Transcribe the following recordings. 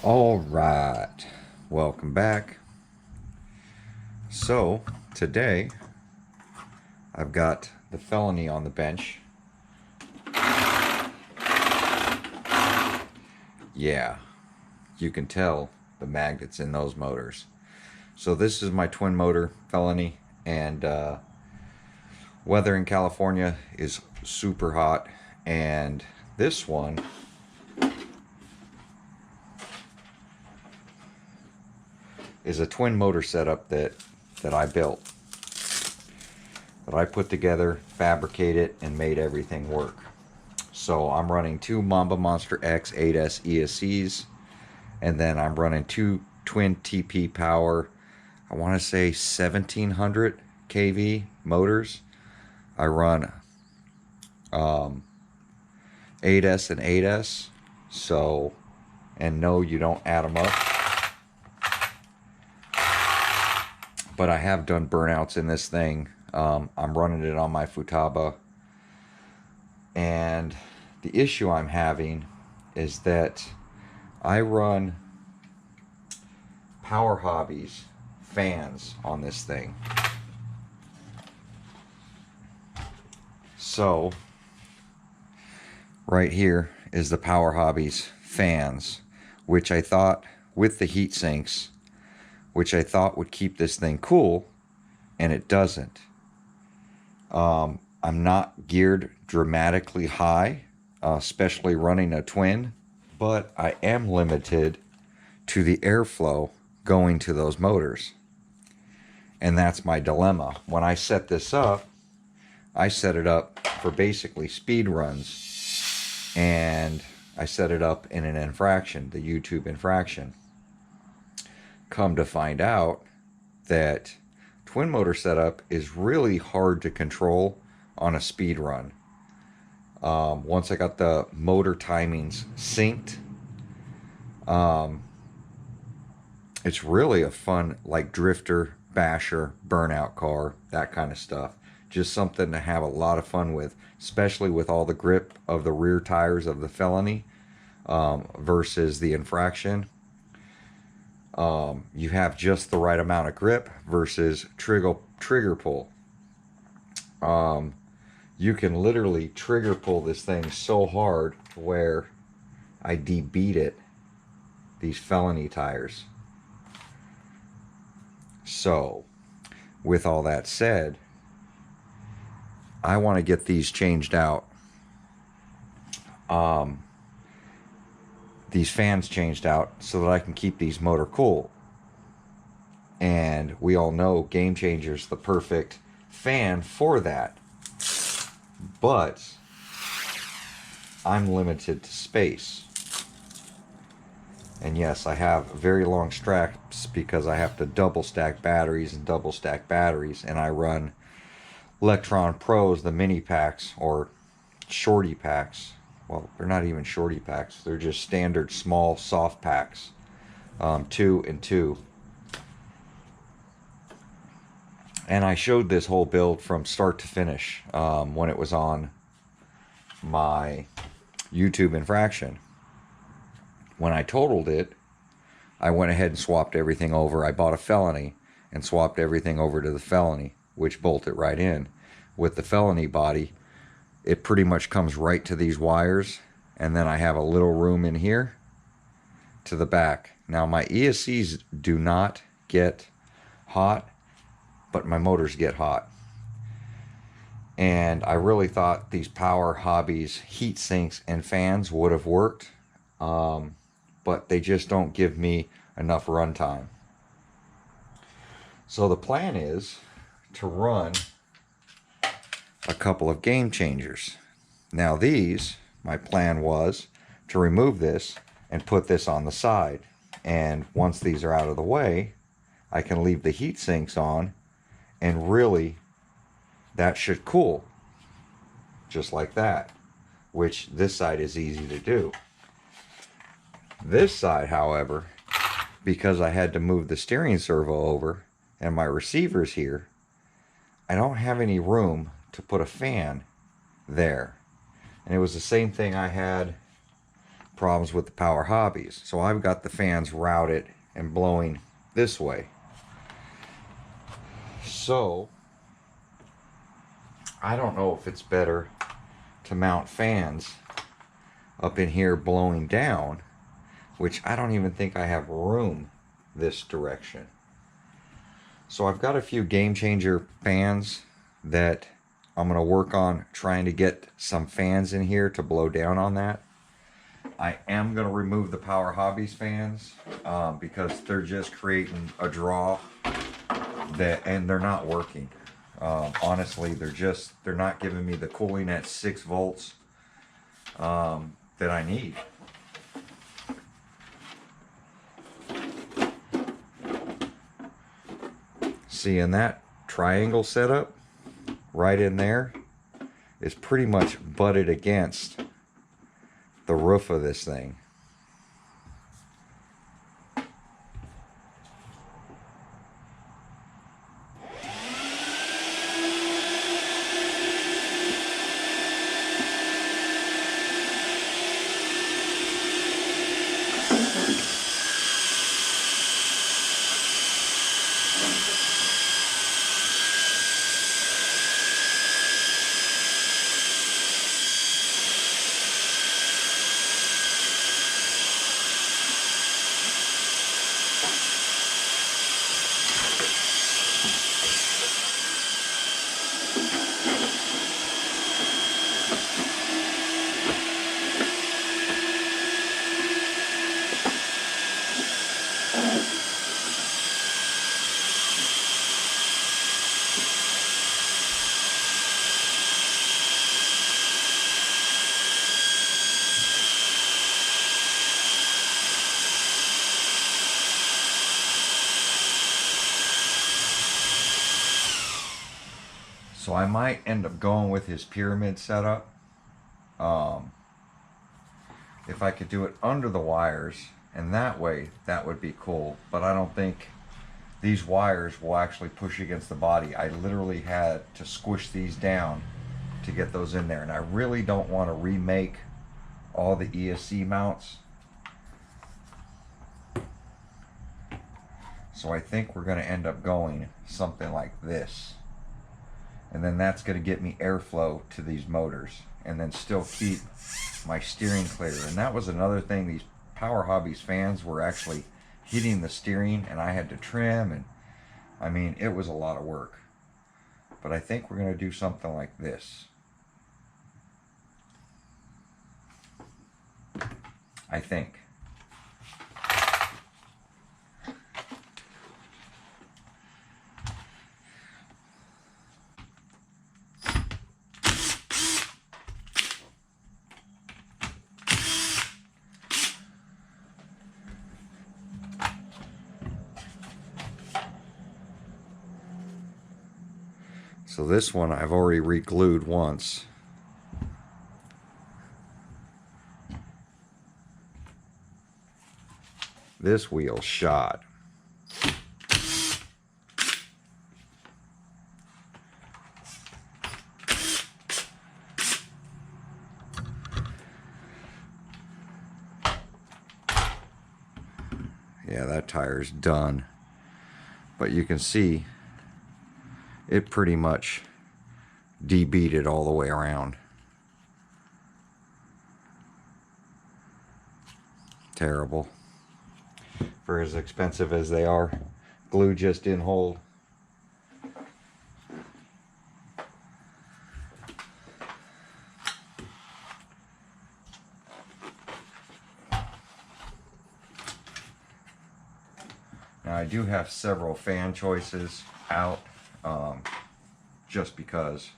All right, welcome back. So today I've got the Felony on the bench. Yeah, you can tell the magnets in those motors. So this is my twin motor Felony, and weather in California is super hot, and this one is a twin motor setup that I built, that I put together, fabricated, and made everything work. So I'm running two Mamba Monster X 8S ESCs, and then I'm running two twin TP Power, I want to say 1700 kV motors. I run 8S and 8S. So, and no, you don't add them up. But I have done burnouts in this thing. I'm running it on my Futaba. And the issue I'm having is that I run Power Hobbies fans on this thing. So, right here is the Power Hobbies fans, which I thought, with the heat sinks, which I thought would keep this thing cool, and it doesn't. I'm not geared dramatically high, especially running a twin, but I am limited to the airflow going to those motors. And that's my dilemma. When I set this up, I set it up for basically speed runs, and I set it up in an infraction, the YouTube infraction. Come to find out that twin motor setup is really hard to control on a speed run. Once I got the motor timings synced, it's really a fun, like, drifter, basher, burnout car, that kind of stuff. Just something to have a lot of fun with, especially with all the grip of the rear tires of the Felony versus the infraction. You have just the right amount of grip versus trigger pull. You can literally trigger pull this thing so hard to where I de-beat it, these Felony tires. So, with all that said, I want to get these changed out. These fans changed out so that I can keep these motor cool. And we all know Game Changer's the perfect fan for that. But I'm limited to space. And yes, I have very long straps because I have to double stack batteries, and I run Electron Pros, the mini packs, or shorty packs. Well, they're not even shorty packs. They're just standard small soft packs. 2 and 2. And I showed this whole build from start to finish when it was on my YouTube infraction. When I totaled it, I went ahead and swapped everything over. I bought a Felony and swapped everything over to the Felony, which bolted right in. With the Felony body, it pretty much comes right to these wires, and then I have a little room in here to the back. Now, my ESCs do not get hot, but my motors get hot. And I really thought these Power Hobbies heat sinks and fans would have worked, but they just don't give me enough runtime. So the plan is to run a couple of Game Changers. Now these, my plan was to remove this and put this on the side. And once these are out of the way, I can leave the heat sinks on, and really that should cool. Just like that. Which this side is easy to do. This side, however, because I had to move the steering servo over and my receivers here, I don't have any room to put a fan there. And it was the same thing I had problems with the Power Hobbies. So I've got the fans routed and blowing this way. So I don't know if it's better to mount fans up in here blowing down, which I don't even think I have room this direction. So I've got a few game changer fans that I'm going to work on trying to get some fans in here to blow down on that. I am going to remove the Power Hobbies fans because they're just creating a draw and they're not working. Honestly, they're not giving me the cooling at 6 volts that I need. See, in that triangle setup right in there is pretty much butted against the roof of this thing. So I might end up going with his pyramid setup. If I could do it under the wires, and that way, that would be cool. But I don't think these wires will actually push against the body. I literally had to squish these down to get those in there. And I really don't want to remake all the ESC mounts. So I think we're going to end up going something like this. And then that's going to get me airflow to these motors and then still keep my steering clear. And that was another thing, these Power Hobbies fans were actually hitting the steering and I had to trim, and I mean, it was a lot of work. But I think we're going to do something like this. I think. So this one I've already re-glued once. This wheel shot. Yeah, that tire's done. But you can see it pretty much de-beaded all the way around. Terrible. For as expensive as they are, glue just didn't hold. Now I do have several fan choices out, just because.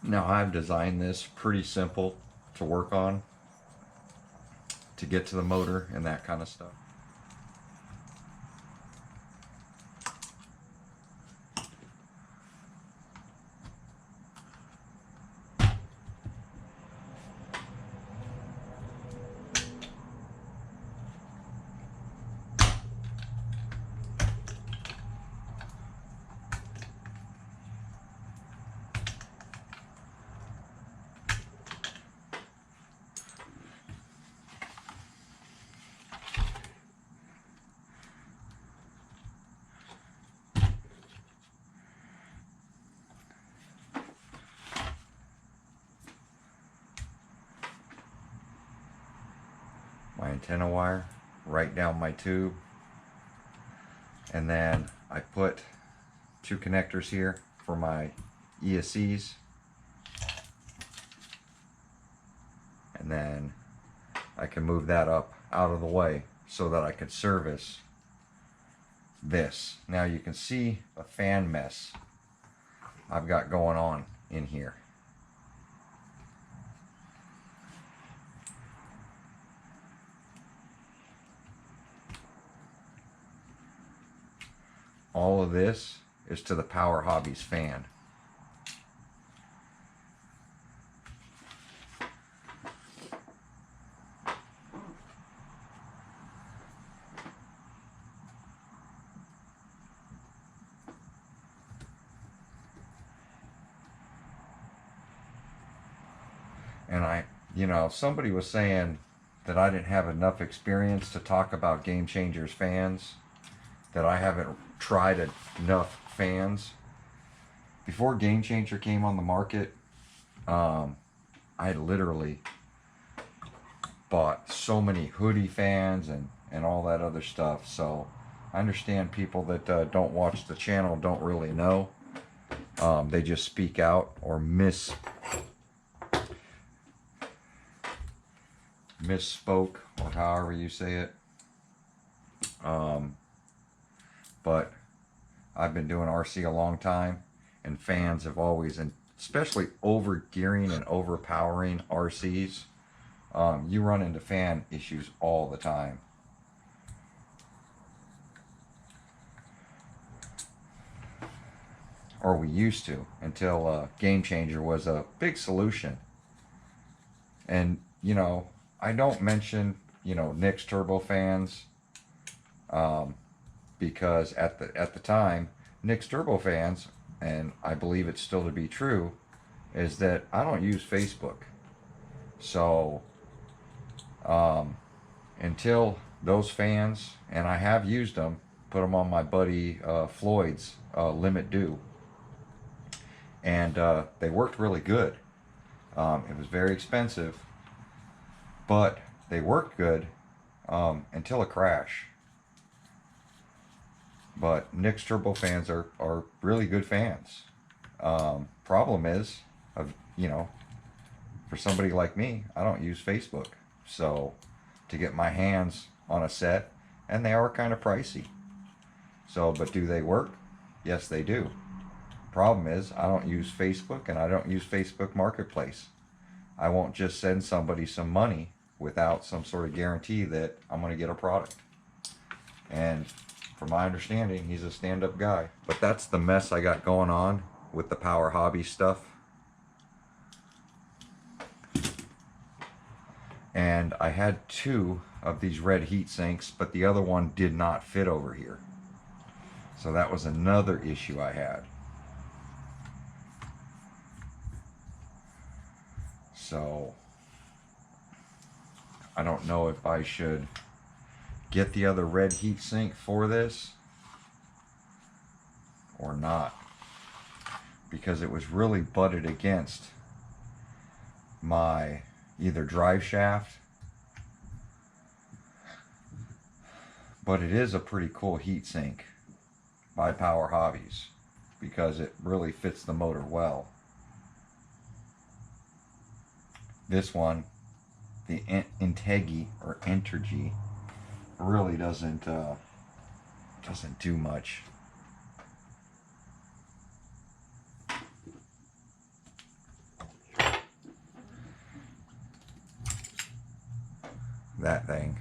Now I've designed this pretty simple to work on, to get to the motor and that kind of stuff. my antenna wire right down my tube, and then I put 2 connectors here for my ESCs, and then I can move that up out of the way so that I could service this. Now you can see the fan mess I've got going on in here. All of this is to the Power Hobbies fan. And somebody was saying that I didn't have enough experience to talk about Game Changers fans, that I haven't tried enough fans. Before Game Changer came on the market, I had literally bought so many hoodie fans and all that other stuff. So I understand people that don't watch the channel don't really know. They just speak out or misspoke, or however you say it. But I've been doing RC a long time, and fans have always, and especially over gearing and overpowering RCs, you run into fan issues all the time. Or we used to, until Game Changer was a big solution. And I don't mention Nick's turbofans, because at the time, Nick's turbofans, and I believe it's still to be true, is that I don't use Facebook. So until those fans, and I have used them, put them on my buddy Floyd's Limit Due, and they worked really good. It was very expensive, but they worked good until a crash. But Nick's turbo fans are really good fans. Problem is, for somebody like me, I don't use Facebook. So to get my hands on a set, and they are kind of pricey. So, but do they work? Yes, they do. Problem is, I don't use Facebook, and I don't use Facebook Marketplace. I won't just send somebody some money without some sort of guarantee that I'm going to get a product. And from my understanding, he's a stand-up guy. But that's the mess I got going on with the Power Hobby stuff. And I had 2 of these red heat sinks, but the other one did not fit over here. So that was another issue I had. So I don't know if I should get the other red heat sink for this or not, because it was really butted against my either drive shaft, but it is a pretty cool heat sink by Power Hobbies because it really fits the motor well. This one, the Integi or Entergy, really doesn't do much. That thing.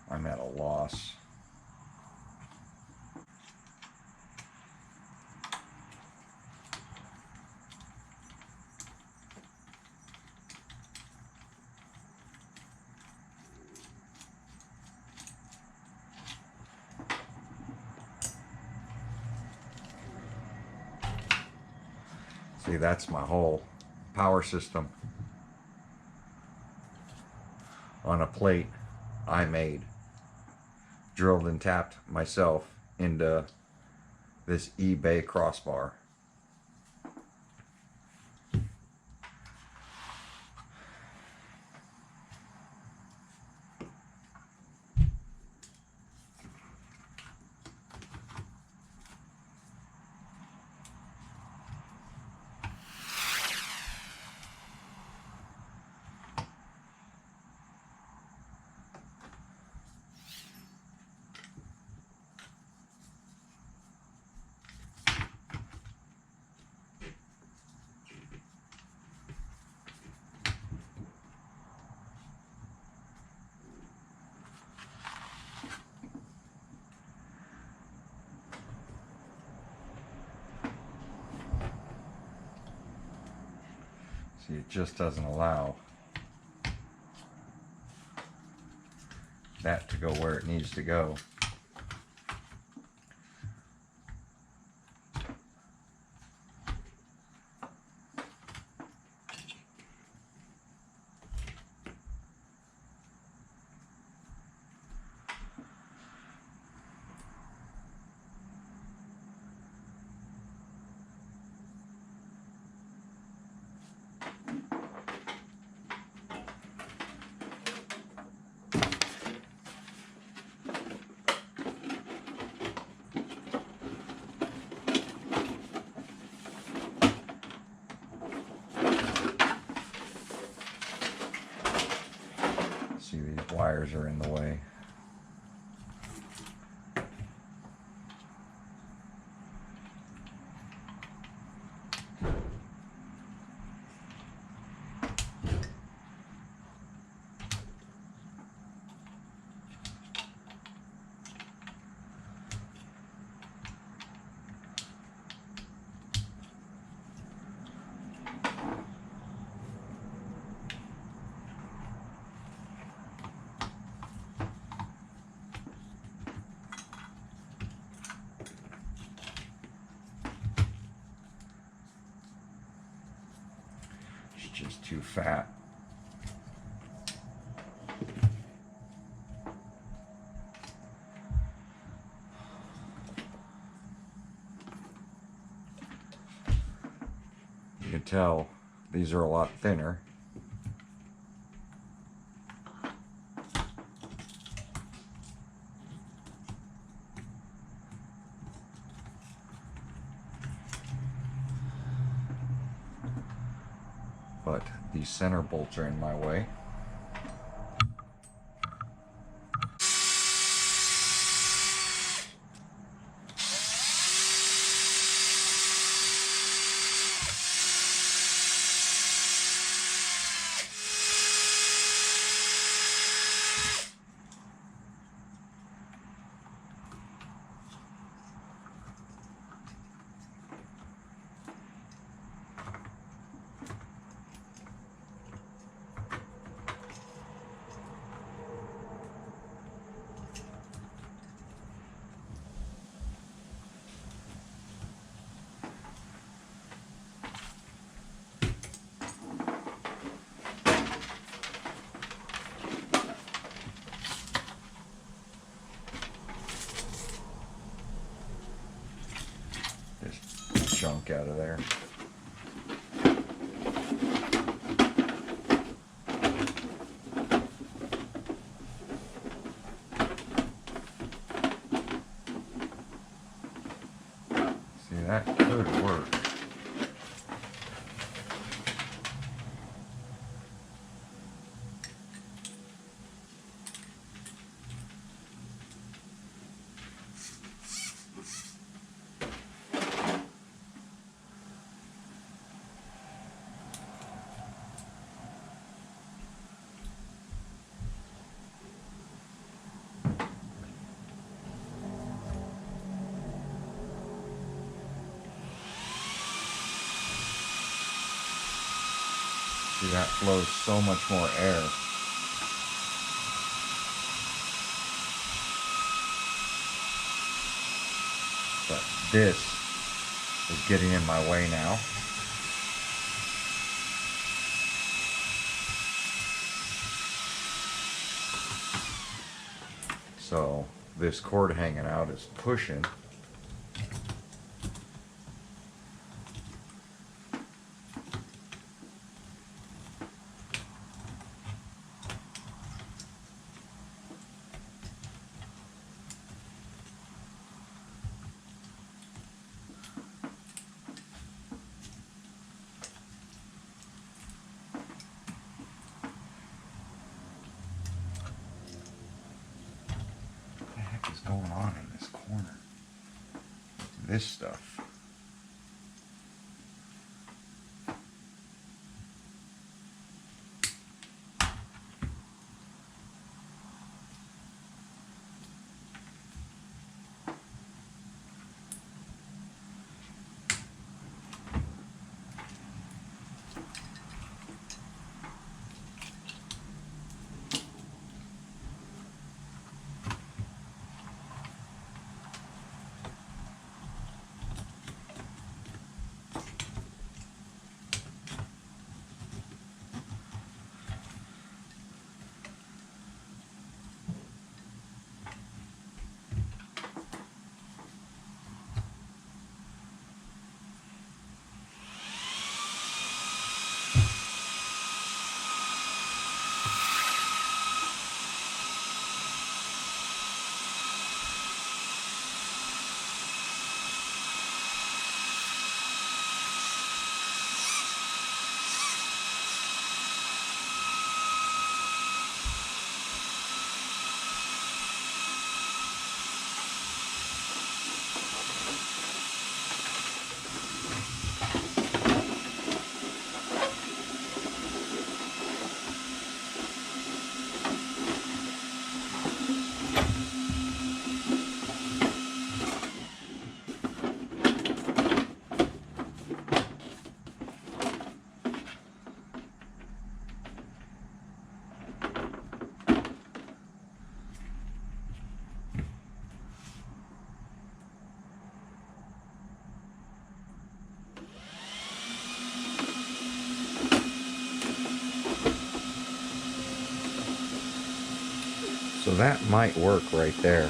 I'm at a loss. See, that's my hole. power system on a plate I made, drilled and tapped myself into this eBay crossbar. See, it just doesn't allow that to go where it needs to go. See, these wires are in the way. Just too fat. You can tell these are a lot thinner. But these center bolts are in my way. Junk out of there. See, that could work. See, that flows so much more air. But this is getting in my way now. So this cord hanging out is pushing. What the heck is going on in this corner? This stuff. So that might work right there.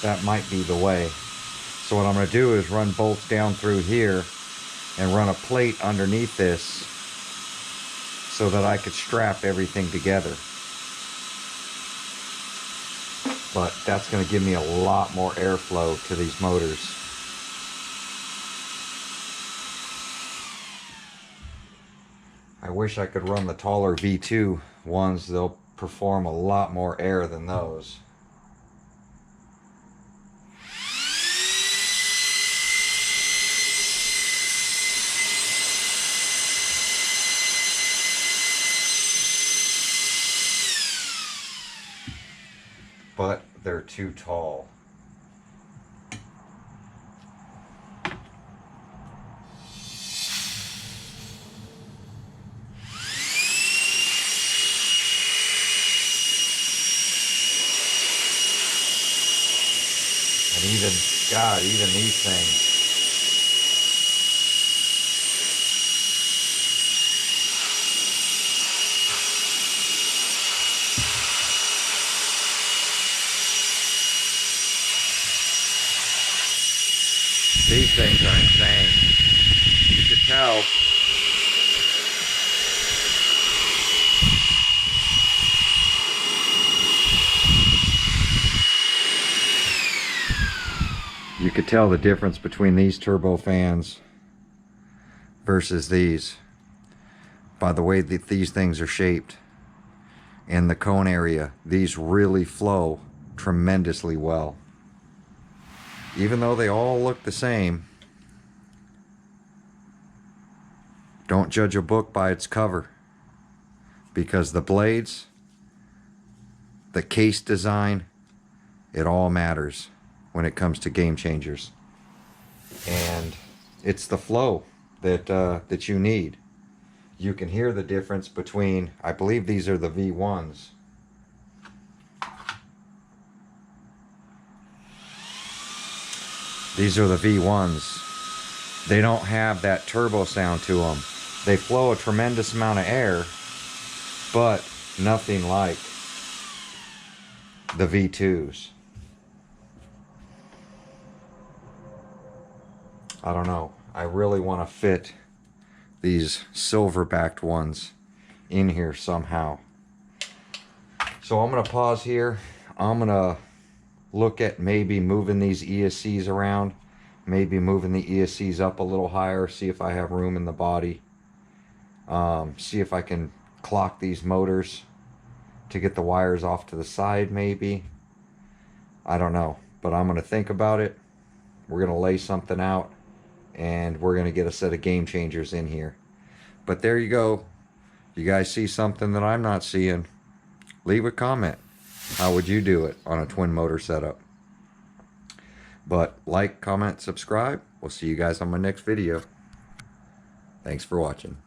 That might be the way. So what I'm going to do is run bolts down through here and run a plate underneath this so that I could strap everything together. But that's going to give me a lot more airflow to these motors. I wish I could run the taller V2 ones. They'll perform a lot more air than those. But they're too tall. And even, God, even these things. These things are insane. You could tell. You could tell the difference between these turbo fans versus these by the way that these things are shaped. In the cone area, these really flow tremendously well. Even though they all look the same, don't judge a book by its cover, because the blades, the case design, it all matters when it comes to game changers. And it's the flow that that you need. you can hear the difference between, I believe these are the V1s. These are the V1s. They don't have that turbo sound to them. They flow a tremendous amount of air, but nothing like the V2s. I don't know. I really want to fit these silver-backed ones in here somehow. So I'm going to pause here. I'm going to look at maybe moving these ESCs around. Maybe moving the ESCs up a little higher. See if I have room in the body. See if I can clock these motors to get the wires off to the side maybe. I don't know. But I'm going to think about it. We're going to lay something out. And we're going to get a set of game changers in here. But there you go. You guys see something that I'm not seeing? Leave a comment. How would you do it on a twin motor setup? But like, comment, subscribe. We'll see you guys on my next video. Thanks for watching.